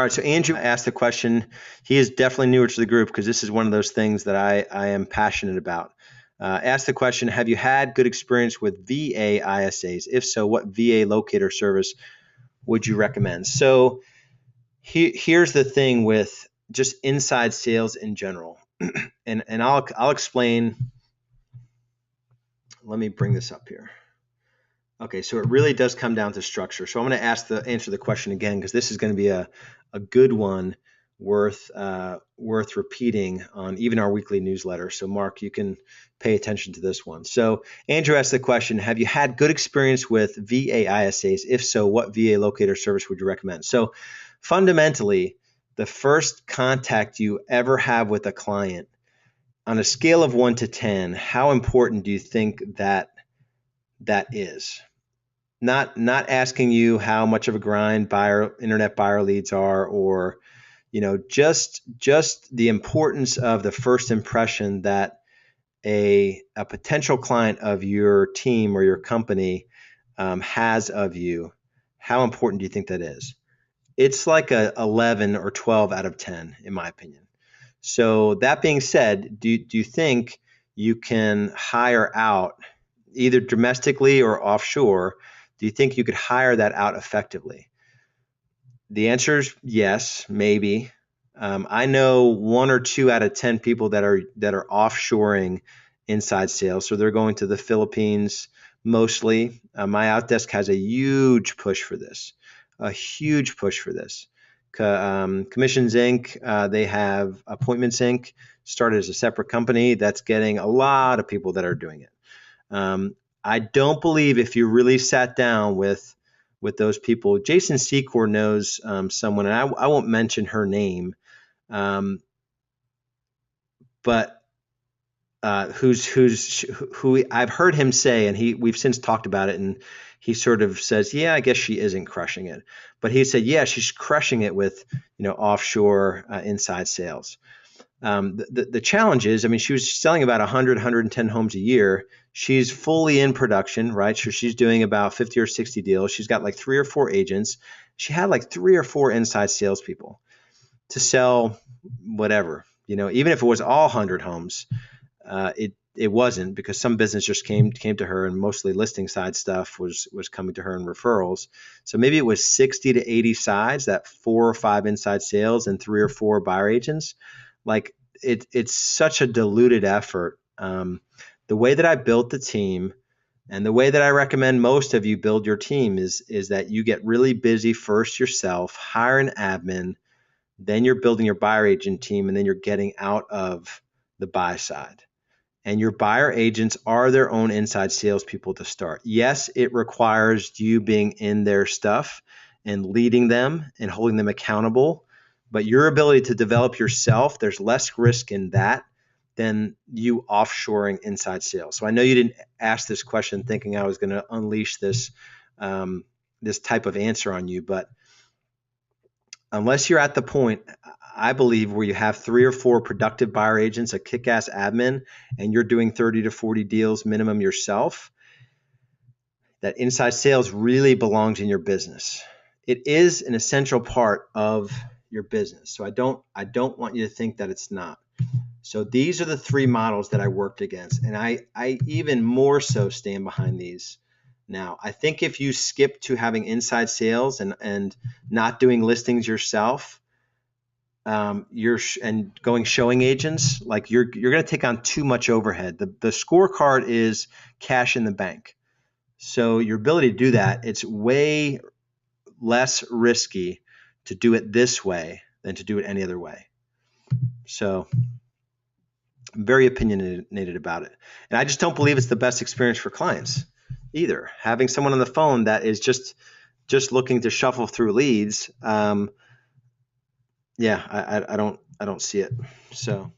All right, so Andrew asked the question. He is definitely newer to the group because this is one of those things that I am passionate about. Asked the question, have you had good experience with VA ISAs? If so, what VA locator service would you recommend? So here's the thing with just inside sales in general. and I'll explain. Let me bring this up here. Okay, so it really does come down to structure. So I'm going to answer the question again because this is going to be a good one worth repeating on even our weekly newsletter. So Mark, you can pay attention to this one. So Andrew asked the question, have you had good experience with VA ISAs? If so, what VA locator service would you recommend? So fundamentally, the first contact you ever have with a client, on a scale of 1 to 10, how important do you think that is? Not asking you how much of a grind internet buyer leads are, or just the importance of the first impression that a potential client of your team or your company has of you. How important do you think that is? It's like a 11 or 12 out of 10, in my opinion. So that being said, do you think you can hire out either domestically or offshore? Do you think you could hire that out effectively? The answer is yes, maybe. I know 1 or 2 out of 10 people that are offshoring inside sales. So they're going to the Philippines mostly. My Outdesk has a huge push for this, Commissions Inc., they have Appointments Inc., started as a separate company that's getting a lot of people that are doing it. I don't believe if you really sat down with those people, Jason Secor knows someone, and I won't mention her name, but who I've heard him say, and we've since talked about it, and he sort of says, yeah, I guess she isn't crushing it. But he said, yeah, she's crushing it with, offshore inside sales. The challenge is, she was selling about 100, 110 homes a year. She's fully in production, right? So she's doing about 50 or 60 deals. She's got like 3 or 4 agents. She had like 3 or 4 inside salespeople to sell whatever, even if it was all 100 homes. It wasn't, because some business just came to her, and mostly listing side stuff was coming to her in referrals. So maybe it was 60 to 80 sides, that 4 or 5 inside sales and 3 or 4 buyer agents. Like it's such a diluted effort. The way that I built the team, and the way that I recommend most of you build your team, is that you get really busy first yourself, hire an admin, then you're building your buyer agent team, and then you're getting out of the buy side. And your buyer agents are their own inside salespeople to start. Yes, it requires you being in their stuff and leading them and holding them accountable. But your ability to develop yourself, there's less risk in that than you offshoring inside sales. So I know you didn't ask this question thinking I was going to unleash this type of answer on you, but unless you're at the point, I believe, where you have 3 or 4 productive buyer agents, a kick-ass admin, and you're doing 30 to 40 deals minimum yourself, that inside sales really belongs in your business. It is an essential part of your business. So I don't want you to think that it's not. So these are the 3 models that I worked against, and I even more so stand behind these now. I think if you skip to having inside sales and not doing listings yourself, and going showing agents, like you're going to take on too much overhead. The scorecard is cash in the bank. So your ability to do that, it's way less risky to do it this way than to do it any other way. So I'm very opinionated about it. And I just don't believe it's the best experience for clients either. Having someone on the phone that is just looking to shuffle through leads, I don't see it. So